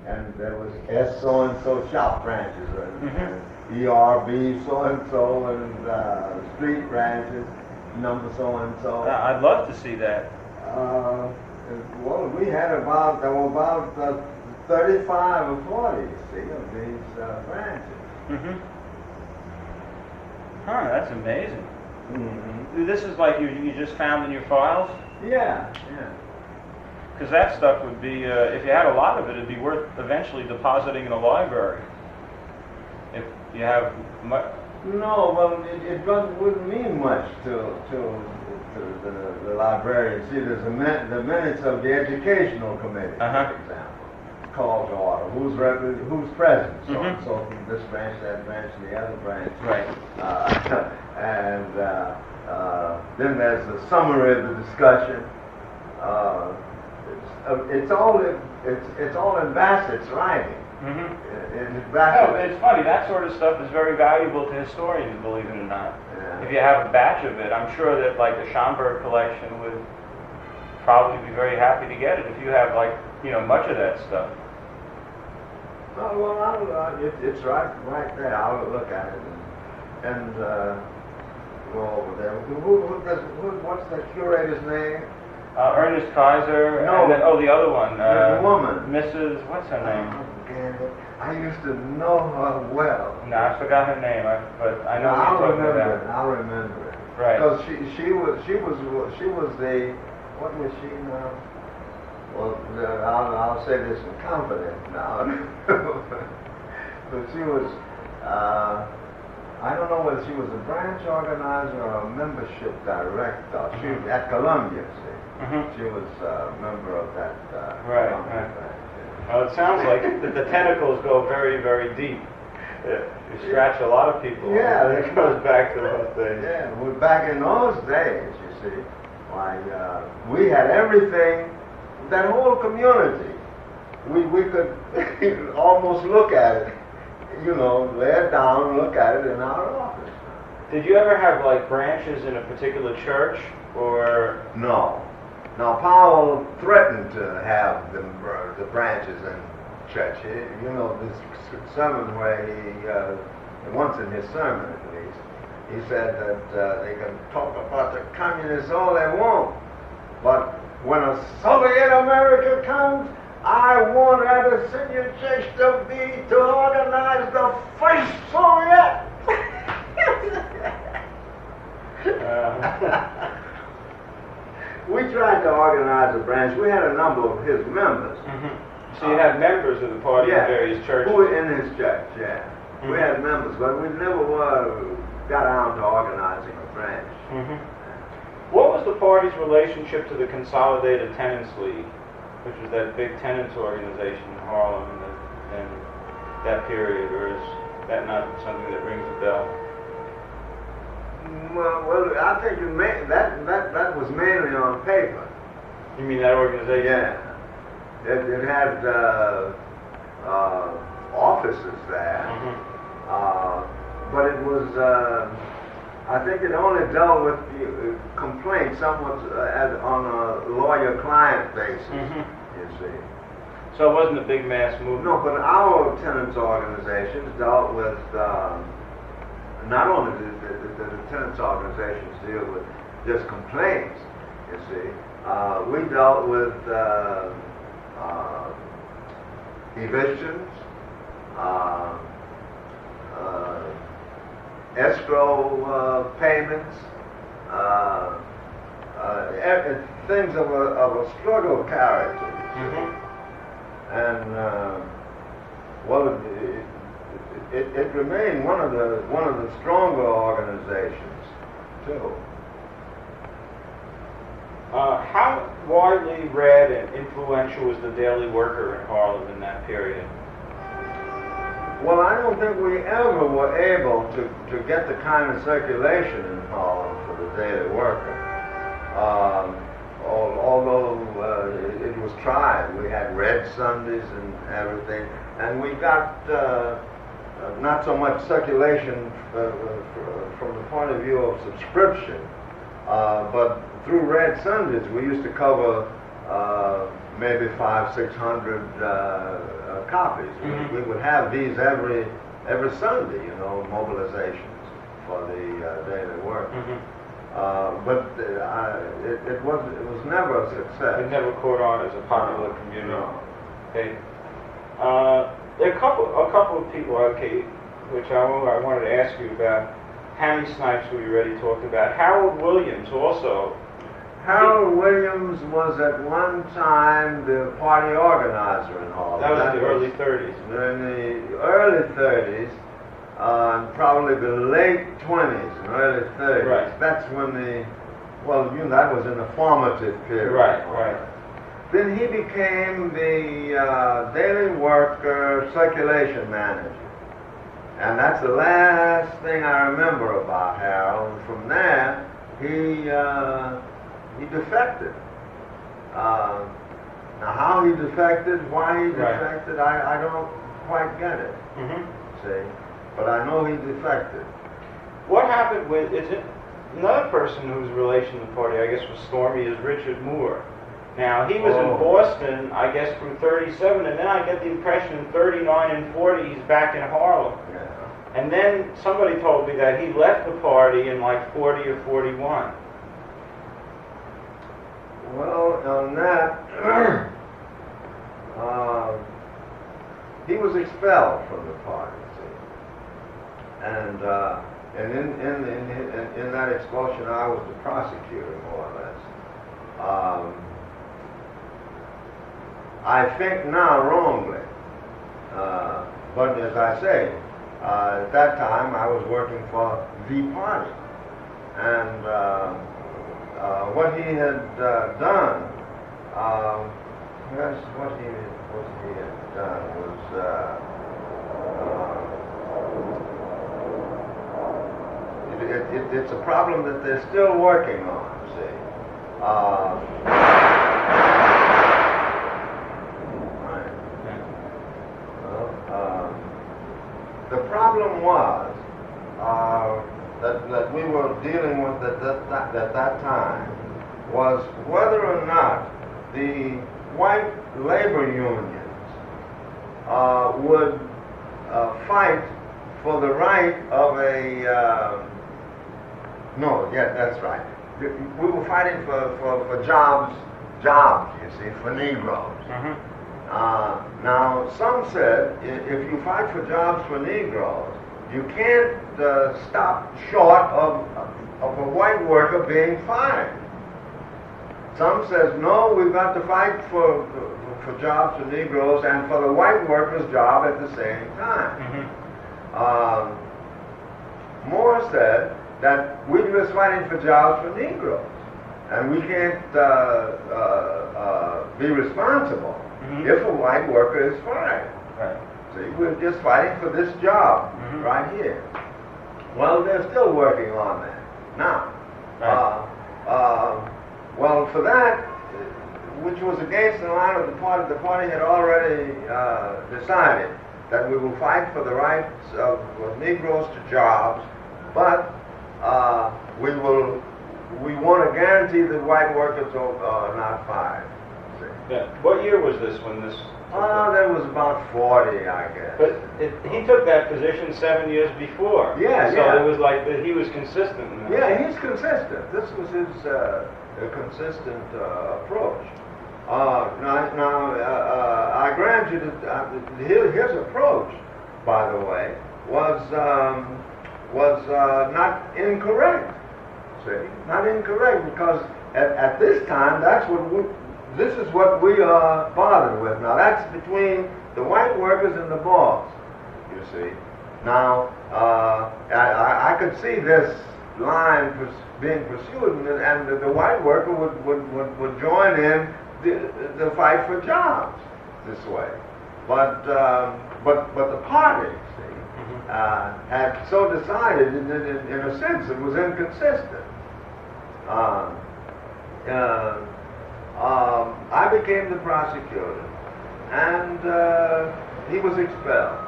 and there was S so and so shop branches, and ERB so and so, and street branches, number so and so. I'd love to see that. Well, we had there were about 35 or 40, you see, of these branches. Huh, that's amazing. Mm-hmm. This is like you just found in your files? Yeah. Because that stuff would be, if you had a lot of it, it'd be worth eventually depositing in a library. If you have much. No, well, it wouldn't mean much to the librarian. See, there's the minutes of the educational committee, for example, call to order. Who's present? So and so from this branch, that branch, and the other branch. Right. And then there's a summary of the discussion. It's all in Bassett's writing. It's funny, that sort of stuff is very valuable to historians, believe it or not. Yeah. If you have a batch of it, I'm sure that like the Schomburg collection would probably be very happy to get it if you have much of that stuff. Oh, well, it's right there. I'll look at it and go over there. What's the curator's name? Ernest Kaiser. No. And then, the other one. The woman. Mrs. What's her name? I used to know her well. No, I forgot her name, but I know I'll what you're talking remember about. it. I'll remember it. Right. Because she was the, what was she now? Well, I'll say this in confidence now. But she was, I don't know whether she was a branch organizer or a membership director. She was at Columbia, see. She was a member of that Right. Columbia branch. Well, it sounds like the tentacles go very, very deep. You scratch a lot of people. Yeah, it goes back to those days. Yeah, well, back in those days, you see, we had everything. That whole community, we could almost look at it, lay it down, look at it in our office. Did you ever have branches in a particular church, or? No. Now Powell threatened to have the branches in church. This sermon where he, once in his sermon at least, he said that they can talk about the communists all they want, but when a Soviet America comes, I want Abner Senior Church to organize the first Soviet. We tried to organize a branch. We had a number of his members. So you had members of the party in various churches? Who were in his church, yeah. We had members, but we never got down to organizing a branch. What was the party's relationship to the Consolidated Tenants League, which was that big tenants organization in Harlem in that period, or is that not something that rings a bell? Well, I think that was mainly on paper. You mean that organization? Yeah. It had offices there, but it was. I think it only dealt with complaints somewhat on a lawyer-client basis, you see. So it wasn't a big mass movement? No, but our tenants organizations dealt with, not only the tenants organizations deal with just complaints, you see. We dealt with evictions, escrow payments, things of a struggle character. And it remained one of the stronger organizations too. How widely read and influential was the Daily Worker in Harlem in that period? Well, I don't think we ever were able to get the kind of circulation in Harlem for the Daily Worker. Although it was tried, we had Red Sundays and everything, and we got not so much circulation from the point of view of subscription, but through Red Sundays we used to cover maybe 500-600 copies. Mm-hmm. We would have these every Sunday, you know, mobilizations for the daily work. Mm-hmm. But it was never a success. It never caught on as a popular community. No. Okay. There are a couple of people, okay, which I wanted to ask you about. Hammy Snipes, we already talked about. Harold Williams also. Harold Williams was at one time the party organizer in Harlem. That was in the early 30s. In the early 30s, probably the late 20s and early 30s. Right. That's when that was in the formative period. Right. Then he became the Daily Worker circulation manager. And that's the last thing I remember about Harold. And from there, he defected. Now, how he defected, why he defected, I don't quite get it. Mm-hmm. See? But I know he defected. What happened with, another person whose relation to the party, I guess, was stormy, is Richard Moore. Now, he was in Boston, I guess, through 37, and then I get the impression in 39 and 40 he's back in Harlem. Yeah. And then somebody told me that he left the party in like 40 or 41. Well, on that, he was expelled from the party, see. And in that expulsion, I was the prosecutor, more or less. I think now wrongly, but as I say, at that time I was working for the party, and what he had done, what he had done was it's a problem that they're still working on. See. The problem was that we were dealing with at that time was whether or not the white labor unions would fight for the right of that's right. We were fighting for jobs, you see, for Negroes. Mm-hmm. Now, some said if you fight for jobs for Negroes, you can't stop short of a white worker being fired. Some says, no, we've got to fight for jobs for Negroes and for the white worker's job at the same time. Mm-hmm. Moore said that we're just fighting for jobs for Negroes, and we can't be responsible if a white worker is fired. Right. See, we're just fighting for this job right here. Well, they're still working on that now. Right. Well, for that, which was against the line of the party had already decided that we will fight for the rights of Negroes to jobs, but we want to guarantee that white workers are not fired. Yeah. What year was this when this? There was about 40, I guess. But he took that position 7 years before. Yeah, so it was like that he was consistent. Yeah, he's consistent. This was his consistent approach. Now, I grant you that his approach, by the way, was not incorrect. See, not incorrect, because at this time, this is what we are bothered with. Now, that's between the white workers and the boss, you see. Now, I could see this line being pursued, and the white worker would join in the fight for jobs this way. But the party, see, had so decided, in a sense, it was inconsistent. I became the prosecutor, and he was expelled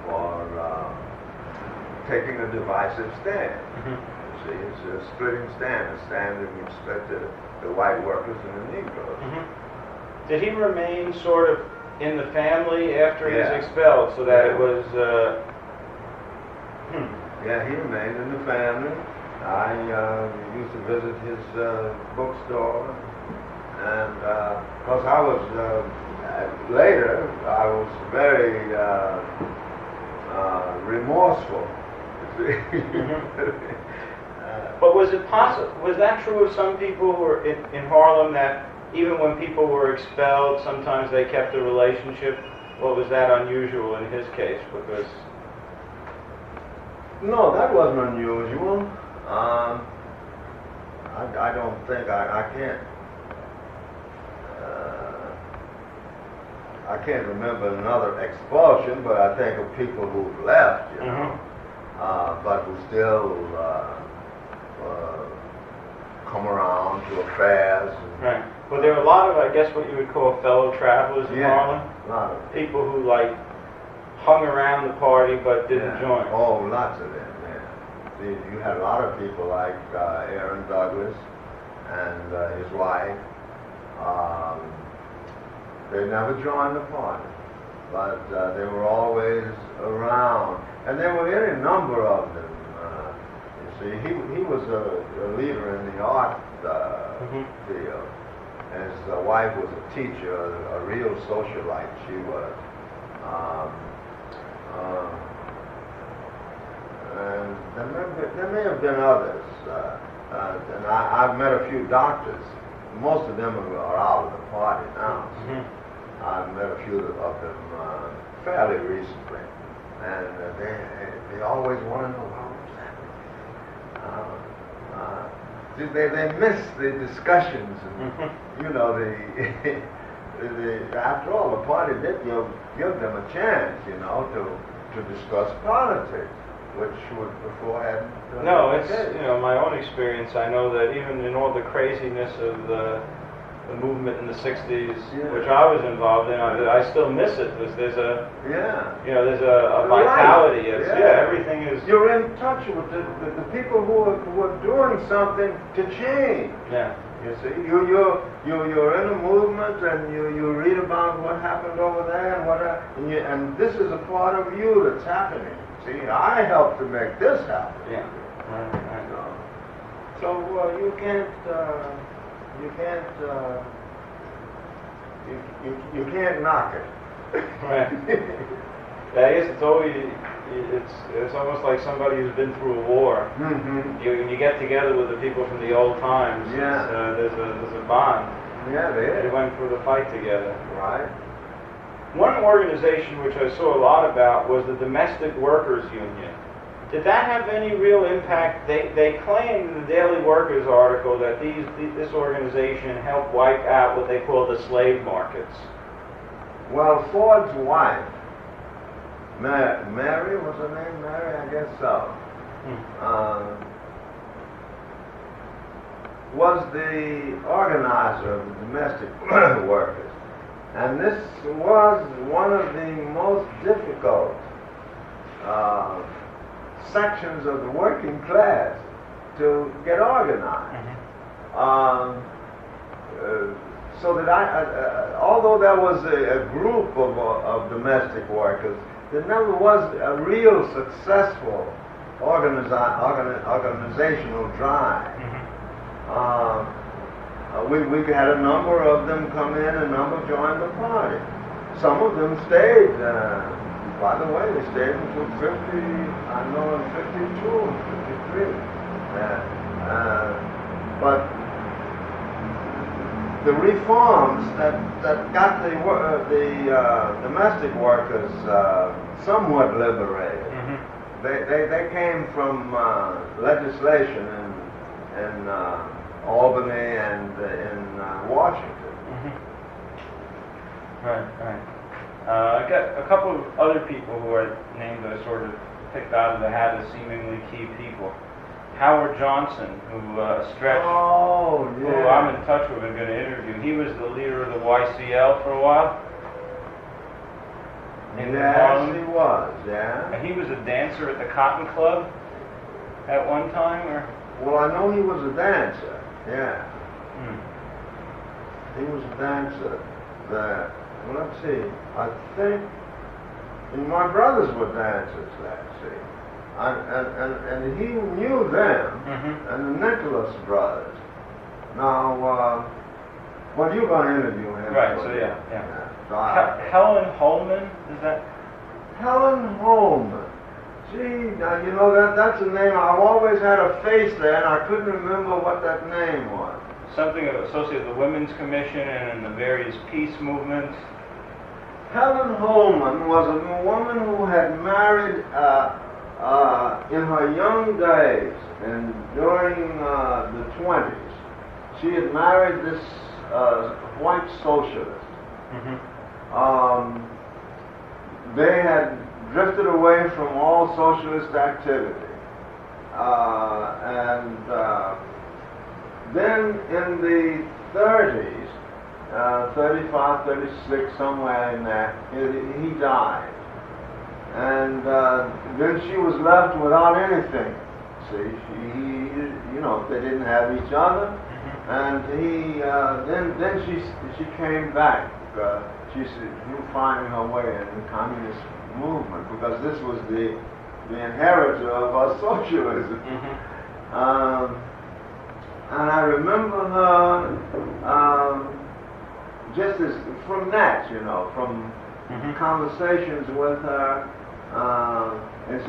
for taking a divisive stand. See, it's a splitting stand, a stand in respect to the white workers and the Negroes. Did he remain sort of in the family after he Yeah. was expelled, so that it Yeah. was? Yeah, he remained in the family. I used to visit his bookstore, and because I was later, I was very remorseful. But was it possible? Was that true of some people who were in Harlem, that even when people were expelled, sometimes they kept a relationship? Or was that unusual in his case? Because No, that wasn't unusual. I don't think I can't. I can't remember another expulsion, but I think of people who left, you know, but who still come around to affairs. right. Well, there were a lot of, I guess, what you would call fellow travelers in Yeah, Harlem. a lot of People who like hung around the party but didn't yeah. join. Oh, lots of them. Yeah. See, you had a lot of people like Aaron Douglas and his wife. They never joined the party, but they were always around, and there were any number of them. You see, he was a leader in the art field. His wife was a teacher, a real socialite. She was. And there may have been others. And I've met a few doctors. Most of them are out of the party now. I've met a few of them fairly recently, and they always want to know what was happening. They miss the discussions, and you know after all, the party did give them a chance, you know, to discuss politics, which before hadn't. No, it's my own experience. I know that even in all the craziness of the movement in the '60s, which I was involved in, I still miss it. There's a there's a vitality. It's, everything is. You're in touch with the people who are doing something to change. Yeah. You see, you're in a movement, and you read about what happened over there, and this is a part of you that's happening. See, I helped to make this happen. Yeah. Right. So you can't knock it. Right. Yeah, I guess it's always it's almost like somebody who's been through a war. Mm-hmm. You get together with the people from the old times. Yeah. There's a bond. Yeah, they You went through the fight together. Right. One organization which I saw a lot about was the Domestic Workers Union. Did that have any real impact? They claimed in the Daily Workers article that this organization helped wipe out what they call the slave markets. Well, Ford's wife, Mary, was her name Mary? I guess so. Was the organizer of the domestic workers. And this was one of the most difficult sections of the working class to get organized. So that although there was a group of domestic workers, there never was a real successful organizational drive. We had a number of them come in, a number joined the party. Some of them stayed. By the way, they stayed until 52 and 53. But the reforms that got the domestic workers somewhat liberated, they came from legislation in Albany and in Washington. Right. I got a couple of other people who are named that I sort of picked out of the hat as seemingly key people. Howard Johnson, who Stretch, who I'm in touch with and going to interview. He was the leader of the YCL for a while. Yes, he was, yeah. And he was a dancer at the Cotton Club at one time, or? Well, I know he was a dancer, yeah. He was a dancer. that, well, let's see, I think my brothers were dancers there, see. And he knew them, and the Nicholas brothers. Now, well, you're going to interview him. Right, so yeah. So Helen Holman, is that? Helen Holman. Gee, now, you know, that's a name. I've always had a face there, and I couldn't remember what that name was. Something associated with the Women's Commission and the various peace movements. Helen Holman was a woman who had married in her young days, and during the 20s. She had married this white socialist. They had drifted away from all socialist activity. And then in the 30s, 35, 36, somewhere in there, he died. And then she was left without anything. See, you know, they didn't have each other. And then she came back. She was finding her way in the communist movement because this was the inheritor of our socialism. And I remember her just as from that, you know, from conversations with her, and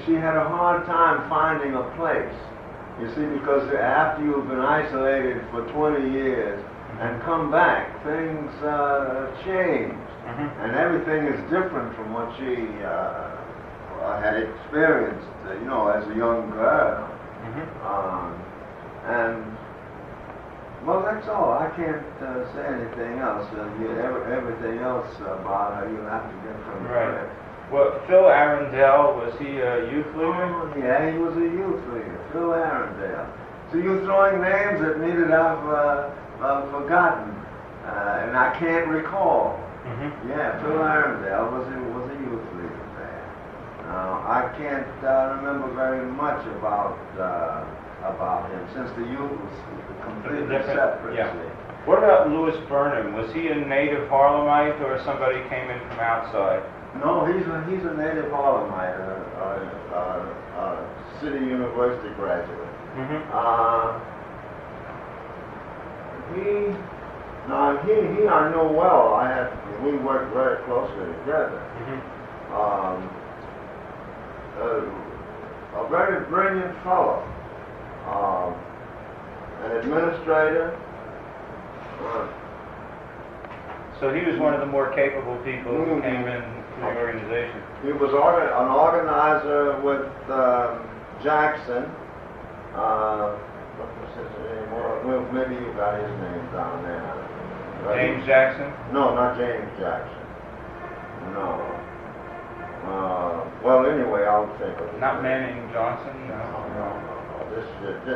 she had a hard time finding a place. You see, because after you've been isolated for 20 years and come back, things change. And everything is different from what she had experienced, you know, as a young girl. And, well, that's all. I can't say anything else. Everything else about her, you'll have to get from her. Well, Phil Arundel, was he a youth leader? Oh, yeah, he was a youth leader, Phil Arundel. So you're throwing names at me that I've forgotten, and I can't recall. Yeah, Phil Arundel was a youth leader there. I can't remember very much about him, since the youth was completely separate. Yeah. What about Louis Burnham? Was he a native Harlemite, or somebody came in from outside? No, he's a native Harlemite, City University graduate. He I know well. We worked very closely together. A very brilliant fellow, an administrator. So he was one of the more capable people who came in to the organization. He was an organizer with Jackson. What was his name? Well, maybe you got his name down there. James Jackson? No, not James Jackson. No. Well, anyway, I'll think of it. Not Manning Johnson? No.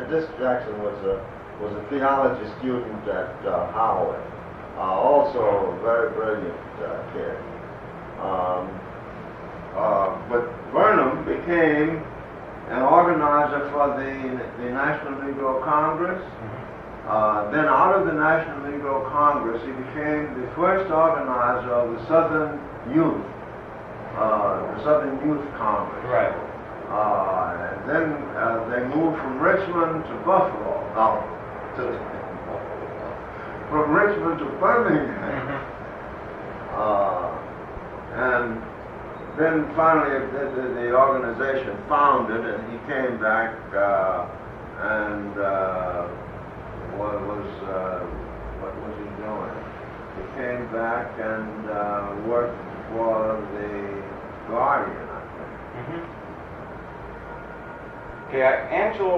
This Jackson was a theology student at Howard. Also a very brilliant kid. But Burnham became an organizer for the National Negro Congress. Then out of the National Negro Congress, he became the first organizer of the Southern Youth Congress. Right. And then they moved from Richmond to Buffalo. From Richmond to Birmingham. And then finally the organization founded, and he came back and what was he doing? He came back and worked for the Guardian, I think. Okay,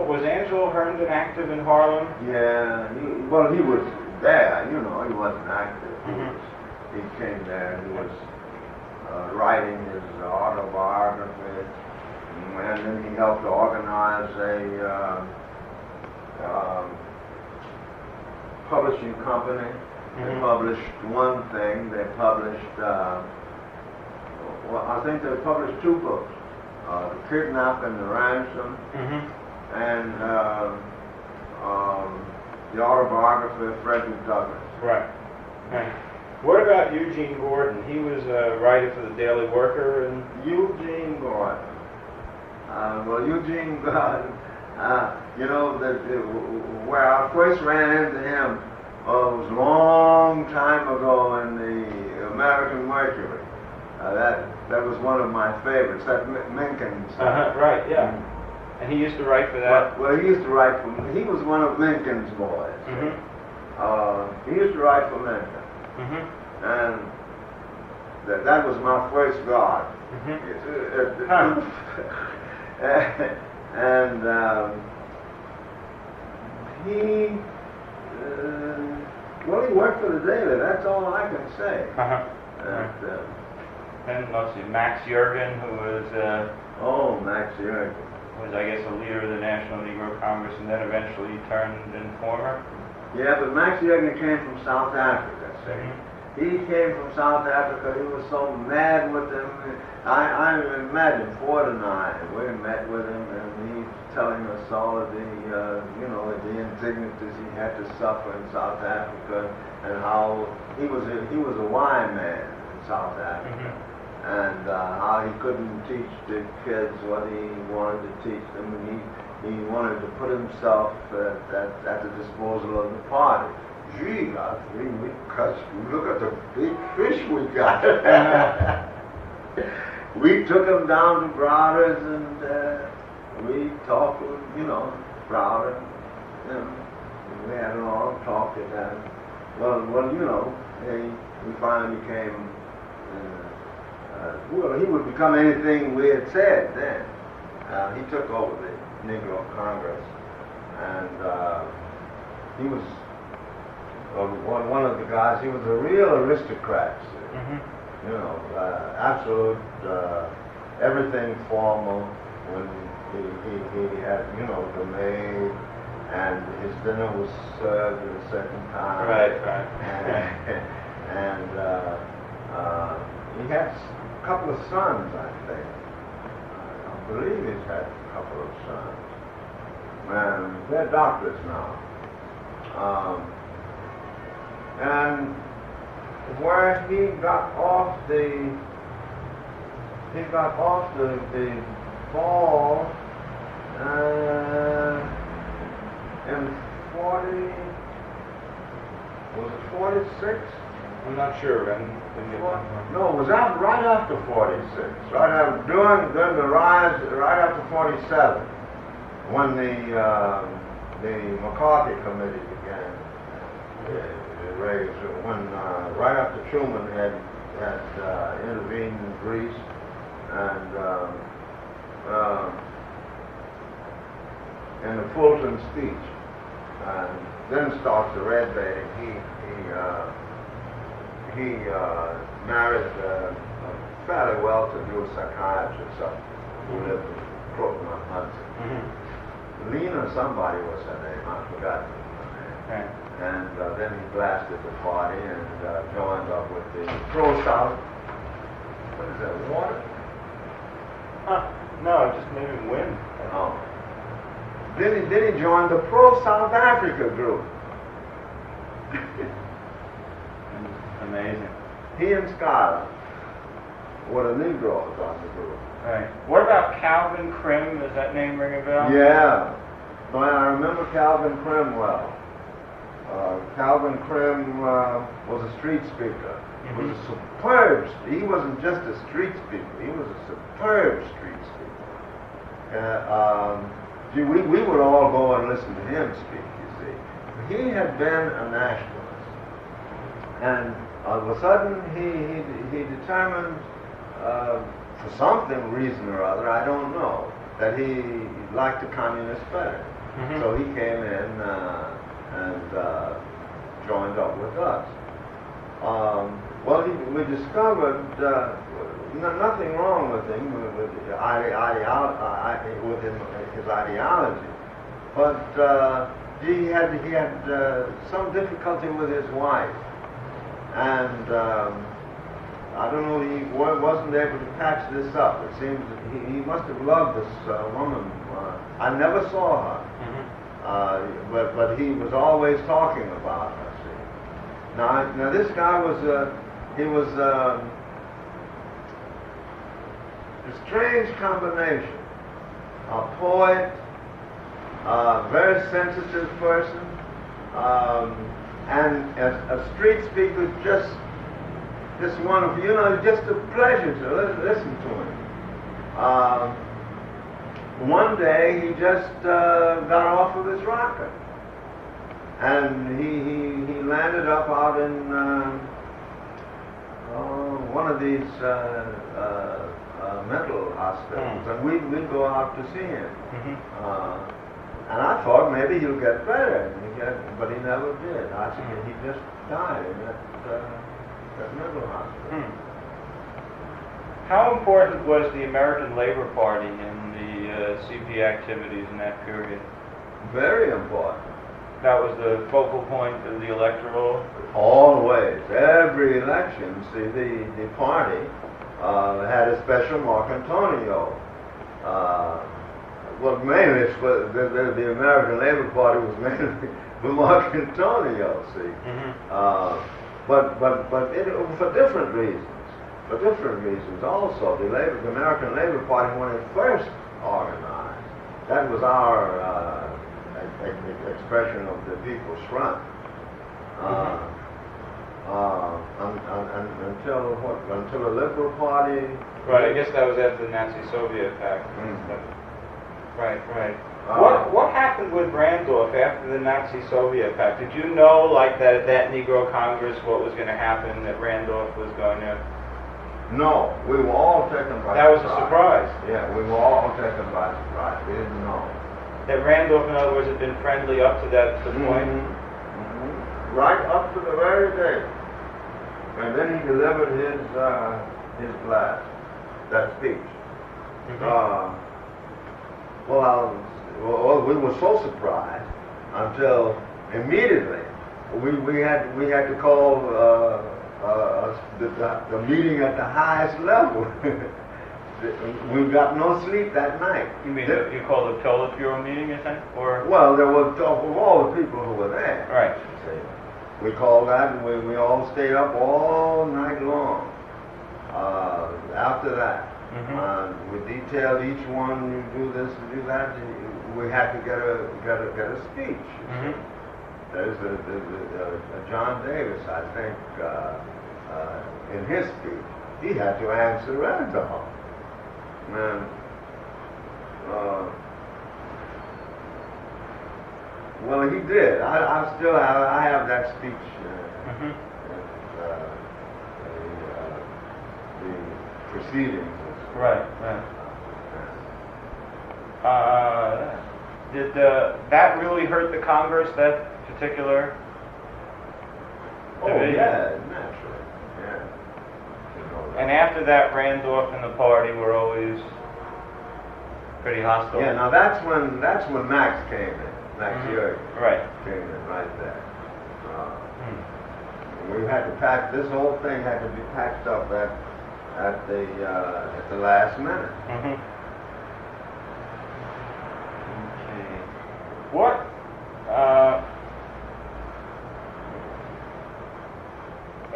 was Angelo Herndon active in Harlem? Yeah, he was there, you know, he wasn't active. He came there, he was writing his autobiography, and then he helped to organize a publishing company. They published one thing. They published, I think they published two books, The Kidnap and the Ransom, and the autobiography of Frederick Douglass. Right. What about Eugene Gordon? He was a writer for the Daily Worker, and Eugene Gordon. Well, Eugene Gordon, you know, where I first ran into him was a long time ago in the American Mercury. That was one of my favorites, that Mencken's. Right, yeah. And he used to write for that? Well, he used to write for, he was one of Mencken's boys. He used to write for Mencken. And that was my first guard. And he worked for the Daily, that's all I can say. And let's see, Max Jurgen, who was... Max Jurgen. Was, I guess, a leader of the National Negro Congress and then eventually turned informer? Yeah, but Max Jurgen came from South Africa, see. He came from South Africa. He was so mad with them. I imagine Ford and I, we met with him, and he's telling us all of the, the indignities he had to suffer in South Africa, and how he was a wine man in South Africa, and how he couldn't teach the kids what he wanted to teach them, and he wanted to put himself at the disposal of the party. Gee, look at the big fish we got. We took him down to Browder's and we talked with, Browder. We had a long talk at that. Well, we finally became, he would become anything we had said then. He took over the Negro Congress, and he was one of the guys. He was a real aristocrat, absolute, everything formal. When he had, the maid, and his dinner was served at a certain time. Right. And he had a couple of sons, I think. I believe he's had a couple of sons. And they're doctors now. And where he got off the ball in 40, was it 46? I'm not sure. No, it was right after 46. Right after, during the rise, right after 47, when the McCarthy Committee began. Raised when right after Truman had intervened in Greece, and in the Fulton speech, and then starts the red baiting. He married a fairly well-to-do psychiatrist who lived in Croton on Hudson. Lena somebody was her name, I forgot her name. And then he blasted the party and joined up with the pro-South. What is that, water? No, just maybe wind. Oh. Then he joined the pro-South Africa group. Amazing. He and Skyler were the Negroes on the group. Right. What about Calvin Krim? Does that name ring a bell? Yeah. Well, I remember Calvin Krim well. Calvin Krim was a street speaker. He was a superb. He wasn't just a street speaker. He was a superb street speaker. We would all go and listen to him speak. You see, he had been a nationalist, and all of a sudden he determined, for something reason or other, I don't know, that he liked the communists better. So he came in and joined up with us. We discovered nothing wrong with him, with his ideology, but he had some difficulty with his wife, and I don't know, he wasn't able to patch this up. It seems that he must have loved this woman. I never saw her. But he was always talking about her, see. Now this guy was he was a strange combination. A poet, a very sensitive person, and a street speaker, just wonderful. You know, just a pleasure to listen to him. One day he just got off of his rocket, and he landed up out in one of these mental hospitals, and we'd go out to see him. And I thought maybe he'll get better, but he never did. He just died in that mental hospital. How important was the American Labor Party in the CP activities in that period? Very important. That was the focal point of the electoral? Always. Every election, see, the party had a special Marcantonio. Well, mainly the American Labor Party was mainly the Marcantonio, see. But for different reasons. For different reasons also. The American Labor Party, when it first organized, that was our expression of the People's Front. Until the Liberal Party. Right, I guess that was after the Nazi-Soviet pact. Right. What happened with Randolph after the Nazi-Soviet pact? Did you know, like, that at that Negro Congress, what was going to happen, that Randolph was going to... No, we were all taken by surprise. That was a surprise? Yeah, we were all taken by surprise. We didn't know. That Randolph, in other words, had been friendly up to that point? Right up to the very day. And then he delivered his blast, that speech. Well, we were so surprised until immediately we had to call the meeting at the highest level. We got no sleep that night. You mean you called the Politburo meeting, you think? Or? Well, there was all the people who were there. Right. We called that, and we all stayed up all night long. After that, we detailed each one. You do this, you do that. We had to get a speech. There's John Davis, I think, in his speech, he had to answer Randolph. And well, he did. I still have that speech. The proceedings. Right. Did that really hurt the Congress, that particular division? Yeah, naturally. Yeah. You know, and after that, Randolph and the party were always pretty hostile. Yeah, now that's when Max came in. Max Yergin. Right. Came in right there. We had to pack, this whole thing had to be patched up at the last minute. Okay. What?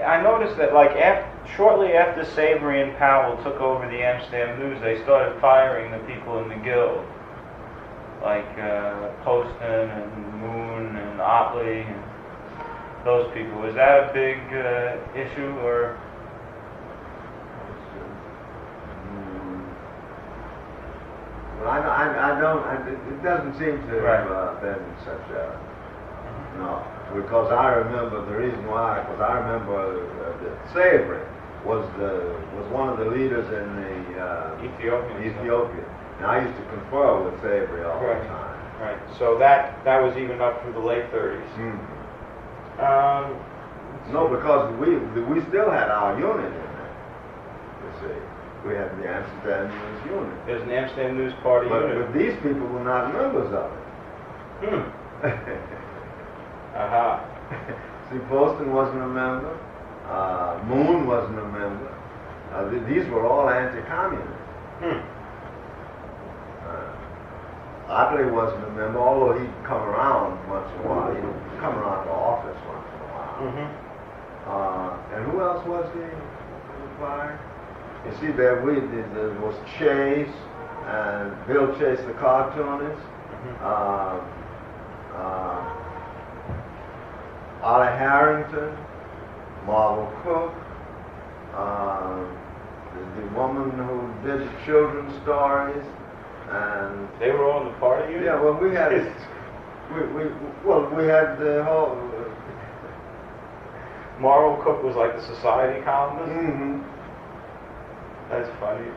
I noticed that, like, shortly after Savory and Powell took over the Amsterdam News, they started firing the people in the guild, like Poston and Moon and Otley and those people. Was that a big issue, or? Well, I don't. It doesn't seem to have been such a no. Because I remember the reason why. Because I remember that Savory was one of the leaders in the Ethiopia. And I used to confer with Savory all the time. Right. So that was even up through the late 30s. No, because we still had our unit in there. You see, we had the Amsterdam News unit. There's an Amsterdam News Party unit. But these people were not members of it. See, Poston wasn't a member. Moon wasn't a member. These were all anti-communists. Otley wasn't a member, although he'd come around once in a while. He'd come around to office once in a while. And who else was the flyer? You see, there was Chase and Bill Chase, the cartoonist. Ollie Harrington, Marvel Cook, the woman who did the children's stories, and They were all in the party unit? yeah, well, we had we had the whole. Marvel Cook was like the society columnist? Mm-hmm. That's funny.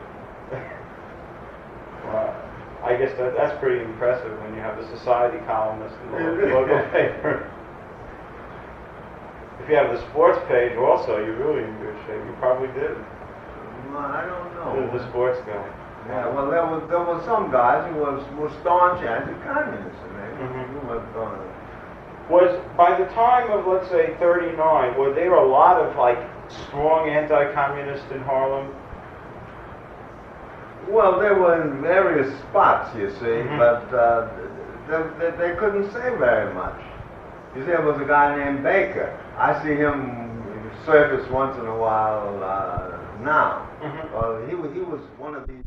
Well, I guess that's pretty impressive when you have the society columnist in the local paper. If you have the sports page also, you're really in good shape. You probably did. Well, I don't know. The sports guy. Yeah, well, there was some guys who were staunch anti-communists, Mhm. who was going to. Was, by the time of, let's say, 39, were there a lot of, like, strong anti-communists in Harlem? Well, they were in various spots, you see, Mhm. but they couldn't say very much. You see, there was a guy named Baker. I see him surface once in a while now. Mhm. Well, he was one of these.